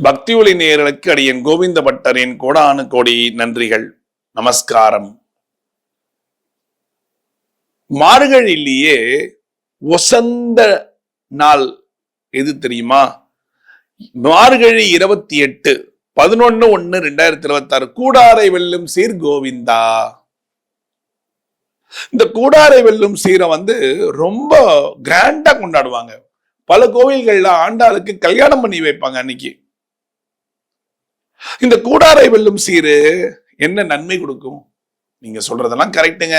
பக்தி ஒளி நேயர்களுக்கு அடியேன் கோவிந்த பட்டரின் கோடானு கோடி நன்றிகள், நமஸ்காரம். மார்கழியிலேயே வசந்த நாள் எது தெரியுமா? மார்கழி 28 11/1/2026 கூடாரை வெல்லும் சீர் கோவிந்தா. இந்த கூடாரை வெல்லும் சீரை ரொம்ப கிராண்டா கொண்டாடுவாங்க. பல கோவில்கள்ல ஆண்டாளுக்கு கல்யாணம் பண்ணி வைப்பாங்க அன்னைக்கு. இந்த கூடாரை வெல்லும் சீரு என்ன நன்மை கொடுக்கும்? நீங்க சொல்றதெல்லாம் கரெக்டுங்க.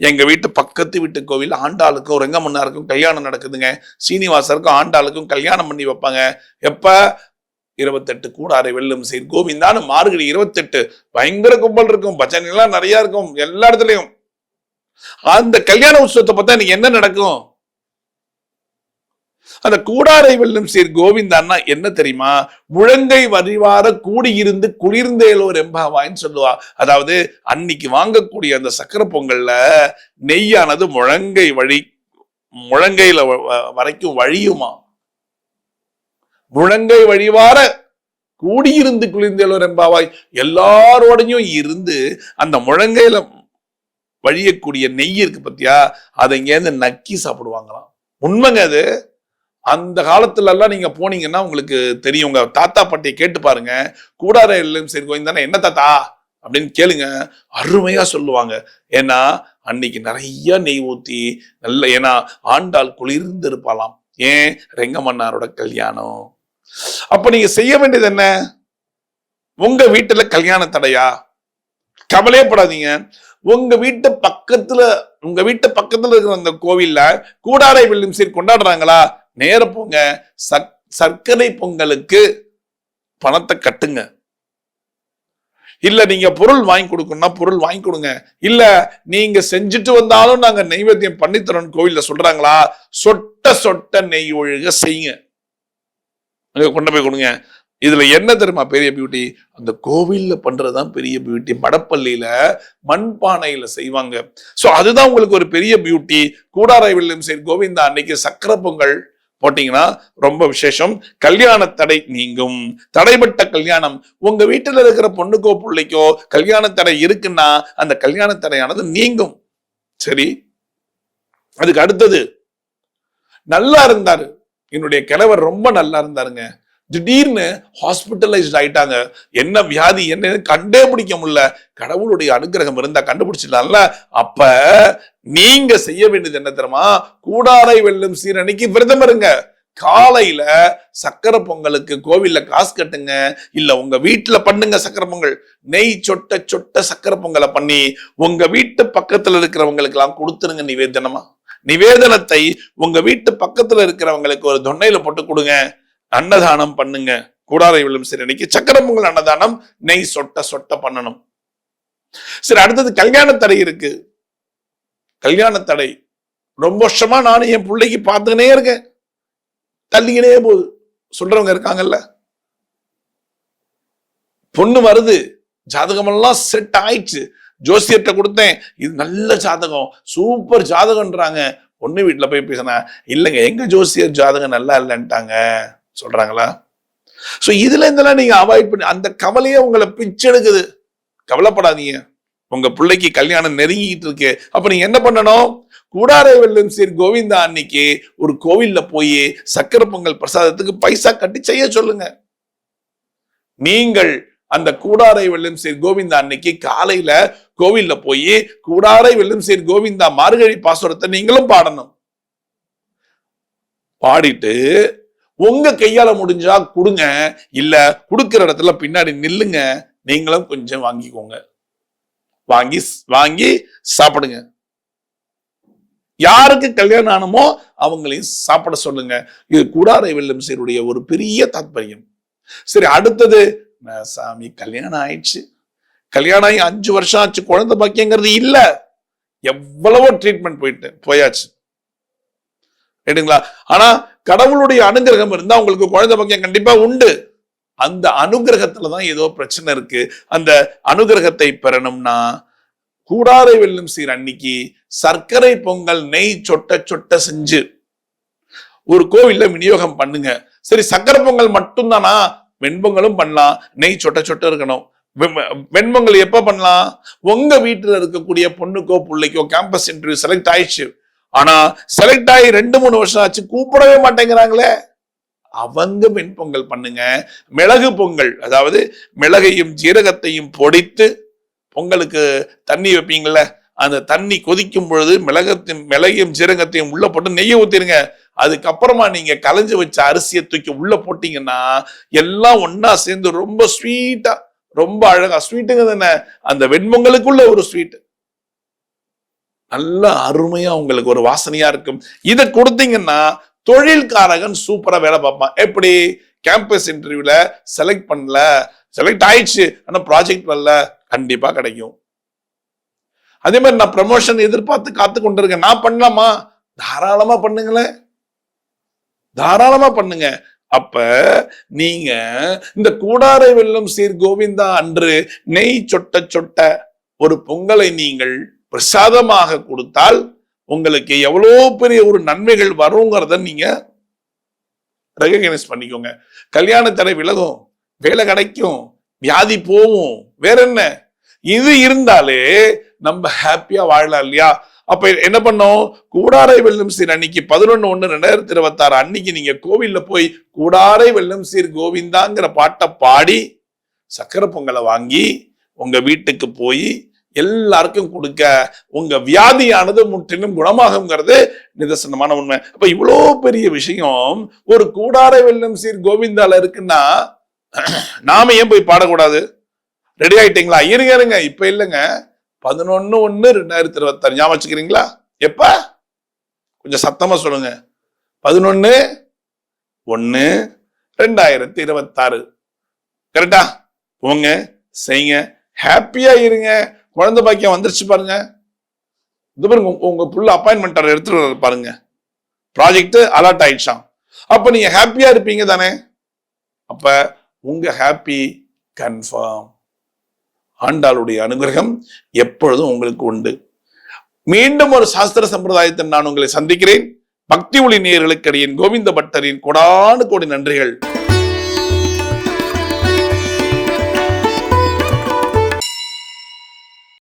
எங்க வீட்டு பக்கத்து வீட்டு கோவில் ஆண்டாளுக்கும் ரெங்கமன்னாருக்கும் கல்யாணம் நடக்குதுங்க. சீனிவாசருக்கும் ஆண்டாளுக்கும் கல்யாணம் பண்ணி வைப்பாங்க. எப்ப? 28 கூடாரை வெல்லும் சீர் கோவிந்தான்னு மார்கழி 28 பயங்கர கும்பல் இருக்கும், பஜனை எல்லாம் நிறைய இருக்கும் எல்லா இடத்துலயும். அந்த கல்யாண உற்சவத்தை பார்த்தா எனக்கு என்ன நடக்கும்? அந்த கூடாரை வெல்லும் சீர் கோவிந்தான்னா என்ன தெரியுமா? முழங்கை வரிவார கூடியிருந்து குளிர்ந்தேலோர் எம்பாவாயின்னு சொல்லுவா. அதாவது அன்னைக்கு வாங்கக்கூடிய அந்த சக்கரை பொங்கல்ல நெய்யானது முழங்கையில வரைக்கும் வழியுமா. முழங்கை வழிவார கூடியிருந்து குளிர்ந்தேலோர் எம்பாவாய் எல்லாரோடையும் இருந்து அந்த முழங்கையில வழியக்கூடிய நெய் இருக்கு பத்தியா, அதை இங்கேருந்து நக்கி சாப்பிடுவாங்களாம். உண்மைங்க அது. அந்த காலத்துல எல்லாம் நீங்க போனீங்கன்னா உங்களுக்கு தெரியும். உங்க தாத்தா பாட்டியை கேட்டு பாருங்க. கூடாரை வெல்லும் சீர் கோவிந்தானே என்ன தாத்தா அப்படின்னு கேளுங்க, அருமையா சொல்லுவாங்க. ஏன்னா அன்னைக்கு நிறைய நெய் ஊத்தி நல்ல, ஏன்னா ஆண்டாள் குளிர்ந்து இருப்பாளாம். ஏன்? ரெங்கமன்னாரோட கல்யாணம். அப்ப நீங்க செய்ய வேண்டியது என்ன? உங்க வீட்டுல கல்யாண தடையா? கவலையப்படாதீங்க. உங்க வீட்டு பக்கத்துல இருக்கிற அந்த கோவில்ல கூடாரை வெல்லும் சீர் கொண்டாடுறாங்களா? நேர போங்க, சர்க்கரை பொங்கலுக்கு பணத்தை கட்டுங்க. இல்ல நீங்க பொருள் வாங்கி கொடுக்கணும்னா பொருள் வாங்கி கொடுங்க. இல்ல நீங்க செஞ்சுட்டு வந்தாலும் நாங்க நெய்வேத்தியம் பண்ணித்தரோம் கோவில்ல சொல்றாங்களா? சொட்ட சொட்ட நெய் ஒழுக செய்யுங்க, கொண்டு போய் கொடுங்க. இதுல என்ன தெரியுமா பெரிய பியூட்டி? அந்த கோவில்ல பண்றதுதான் பெரிய பியூட்டி. மடப்பள்ளியில மண்பானையில செய்வாங்க. சோ அதுதான் உங்களுக்கு ஒரு பெரிய பியூட்டி. கூடாரை வெல்லும் சீர் கோவிந்தா அன்னைக்கு சக்கரை பொங்கல் போட்டீங்கன்னா ரொம்ப விசேஷம். கல்யாண தடை நீங்கும். தடைப்பட்ட கல்யாணம், உங்க வீட்டுல இருக்கிற பொண்ணுக்கோ பிள்ளைக்கோ கல்யாண தடை இருக்குன்னா அந்த கல்யாண தடையானது நீங்கும். சரி, அதுக்கு அடுத்தது, நல்லா இருந்தாரு என்னுடைய கிழவர், ரொம்ப நல்லா இருந்தாருங்க. திடீர்னு ஹாஸ்பிட்டலைஸ்ட் ஆயிட்டாங்க. என்ன வியாதி என்ன கண்டே பிடிக்க முடியல. கடவுளுடைய அனுகிரகம் இருந்தா கண்டுபிடிச்சிடலாம்ல. அப்ப நீங்க செய்ய வேண்டியது என்ன தெரியுமா? கூடாரை வெல்லும் சீர் அன்னைக்கு விரதம் இருங்க. காலையில சக்கரை பொங்கலுக்கு கோவில்ல காசு கட்டுங்க. இல்ல உங்க வீட்டுல பண்ணுங்க சக்கரை பொங்கல். நெய் சொட்ட சொட்ட சக்கரை பொங்கலை பண்ணி உங்க வீட்டு பக்கத்துல இருக்கிறவங்களுக்கு எல்லாம் கொடுத்துருங்க நிவேதனமா. நிவேதனத்தை உங்க வீட்டு பக்கத்துல இருக்கிறவங்களுக்கு ஒரு தொன்னையில போட்டு கொடுங்க. அன்னதானம் பண்ணுங்க. கூடாரை வெல்லும் சீர் அன்னைக்கு சக்கரை பொங்கல் அன்னதானம், நெய் சொட்ட சொட்ட பண்ணணும். சரி, அடுத்தது கல்யாண தடை இருக்கு. கல்யாண தடை ரொம்ப வருஷமா நானும் என் பிள்ளைக்கு பார்த்துக்கினே இருக்கேன், தள்ளிக்கினே போகுது. சொல்றவங்க இருக்காங்கல்ல, பொண்ணு வருது, ஜாதகம் எல்லாம் செட் ஆயிடுச்சு, ஜோசியர்கிட்ட கொடுத்தேன், இது நல்ல ஜாதகம், சூப்பர் ஜாதகம்ன்றாங்க. பொண்ணு வீட்டுல போய் பேசினா, இல்லைங்க எங்க ஜோசியர் ஜாதகம் நல்லா இல்லைன்ட்டாங்க சொல்றாங்களா? சோ இதுல இருந்தெல்லாம் நீங்க அவாய்ட் பண்ணி, அந்த கவலையே உங்களை பிச்செடுக்குது. கவலைப்படாதீங்க, உங்க பிள்ளைக்கு கல்யாணம் நெருங்கிட்டு இருக்கு. அப்ப நீங்க என்ன பண்ணணும்? கூடாரை வெல்லும் சீர் கோவிந்தா அன்னைக்கு ஒரு கோவில்ல போய் சக்கரை பொங்கல் பிரசாதத்துக்கு பைசா கட்டி செய்ய சொல்லுங்க. நீங்கள் அந்த கூடாரை வெல்லும் சீர் கோவிந்தா அன்னைக்கு காலையில கோவில்ல போய் கூடாரை வெல்லும் சீர் கோவிந்தா மார்கழி பாசுரத்தை நீங்களும் பாடணும். பாடிட்டு உங்க கையால முடிஞ்சா கொடுங்க. இல்ல கொடுக்கிற இடத்துல பின்னாடி நில்லுங்க, நீங்களும் கொஞ்சம் வாங்கிக்கோங்க. வாங்கி சாப்பிடுங்க. யாருக்கு கல்யாணம் ஆனமோ அவங்களையும் சாப்பிட சொல்லுங்க. இது கூடாரை வெல்லும் சீருடைய ஒரு பெரிய தாத்பரியம். சரி, அடுத்தது, சாமி கல்யாணம் ஆயிடுச்சு, கல்யாணம் ஆகி 5 வருஷம் ஆச்சு, குழந்தை பாக்கியங்கிறது இல்ல, எவ்வளவோ ட்ரீட்மெண்ட் போயாச்சு கேட்டுங்களா? ஆனா கடவுளுடைய அனுகிரகம் இருந்தா உங்களுக்கு குழந்தை பாக்கியம் கண்டிப்பா உண்டு. அந்த அனுகிரகத்துலதான் ஏதோ பிரச்சனை இருக்கு. அந்த அனுகிரகத்தை பெறணும்னா கூடாரை வெல்லும் சீர் அன்னைக்கு சர்க்கரை பொங்கல் நெய் சொட்ட சொட்ட செஞ்சு ஒரு கோவில்ல விநியோகம் பண்ணுங்க. சரி சக்கரை பொங்கல் மட்டும் தானா? வெண்பொங்கலும் பண்ணலாம். நெய் சொட்ட சொட்ட இருக்கணும். வெண்பொங்கல் எப்ப பண்ணலாம்? உங்க வீட்டுல இருக்கக்கூடிய பொண்ணுக்கோ பிள்ளைக்கோ கேம்பஸ் இன்டர்வியூ செலக்ட் ஆயிடுச்சு, ஆனா செலக்ட் ஆகி 2-3 வருஷம் ஆச்சு, கூப்பிடவே மாட்டேங்கிறாங்களே, அவங்க வெண்பொங்கல் பண்ணுங்க. மிளகு பொங்கல், அதாவது மிளகையும் ஜீரகத்தையும் பொடித்து பொங்கலுக்கு தண்ணி வைப்பீங்கல்ல, அந்த தண்ணி கொதிக்கும் பொழுது மிளகையும் ஜீரகத்தையும் உள்ள போட்டு நெய்யை ஊத்திருங்க. அதுக்கப்புறமா நீங்க கலைஞ்சு வச்ச அரிசியை தூக்கி உள்ள போட்டீங்கன்னா எல்லாம் ஒன்னா சேர்ந்து ரொம்ப ஸ்வீட்டா, ரொம்ப அழகா, ஸ்வீட்டுங்க என்ன, அந்த வெண்பொங்கலுக்குள்ள ஒரு ஸ்வீட் நல்ல அருமையா உங்களுக்கு ஒரு வாசனையா இருக்கும். இதை கொடுத்தீங்கன்னா தொழில்காரகன் சூப்பரா வேலை பார்ப்பான். எப்படி? கேம்பஸ் இன்டர்வியூல செலக்ட் பண்ணல, செலக்ட் ஆயிடுச்சு, ஆனா ப்ராஜெக்ட் வரல, கண்டிப்பா கிடைக்கும். அதே மாதிரி நான் ப்ரமோஷன் எதிர்பார்த்து காத்து கொண்டிருக்கேன், நான் பண்ணலாமா? தாராளமா பண்ணுங்களேன், தாராளமா பண்ணுங்க. அப்ப நீங்க இந்த கூடாரை வெல்லும் சீர் கோவிந்தா அன்று நெய் சொட்ட சொட்ட ஒரு பொங்கலை நீங்கள் பிரசாதமாக கொடுத்தால் உங்களுக்கு எவ்வளவு பெரிய ஒரு நன்மைகள் வருங்கிறத நீங்க ரெகக்னைஸ் பண்ணிக்கோங்க. கல்யாண தடை விலகும், வேலை கிடைக்கும், வியாதி போகும், வேற என்ன, இது இருந்தாலே நம்ம ஹாப்பியா வாழலாம் இல்லையா? அப்ப என்ன பண்ணோம்? கூடாரை வெல்லும் சீர் அன்னைக்கு 11/1/2026 அன்னைக்கு நீங்க கோவில்ல போய் கூடாரை வெல்லும் சீர் கோவிந்தாங்கிற பாட்டை பாடி சக்கரை பொங்கலை வாங்கி உங்க வீட்டுக்கு போய் எல்லாருக்கும் கொடுக்க உங்க வியாதியானது முற்றிலும் குணமாகுங்கிறது நிதர்சனமான உண்மை. அப்ப இவ்வளோ பெரிய விஷயம் ஒரு கூடாரை வெல்லும் சீர் கோவிந்தால இருக்குன்னா நாம ஏன் போய் பாடக்கூடாது? ரெடி ஆயிட்டீங்களா? இருங்க, இப்ப இல்லைங்க, 11/1/2026 ஞாபகம் வச்சுக்கிறீங்களா? எப்ப? கொஞ்சம் சத்தமா சொல்லுங்க. 11/1/2026 கரெக்டா? போங்க, செய்யுங்க, ஹாப்பியா இருங்க. குழந்தை பாக்கியம் வந்துருச்சு பாருங்க. இது பாருங்க, உங்க புள்ள அப்பாயின்மெண்ட் எடுத்துட்டு பாருங்க, ப்ராஜெக்ட் அலர்ட் ஆயிடுச்சான். அப்ப நீங்க ஹாப்பியா இருப்பீங்க தானே? அப்ப உங்க ஹாப்பி கன்ஃபார்ம். ஆண்டாளுடைய அனுகிரகம் எப்பொழுதும் உங்களுக்கு உண்டு. மீண்டும் ஒரு சாஸ்திர சம்பிரதாயத்தில் நான் உங்களை சந்திக்கிறேன். பக்தி ஒளி நேயர்களுக்கு அடியேன் கோவிந்த பட்டரின் கோடானு கோடி நன்றிகள்.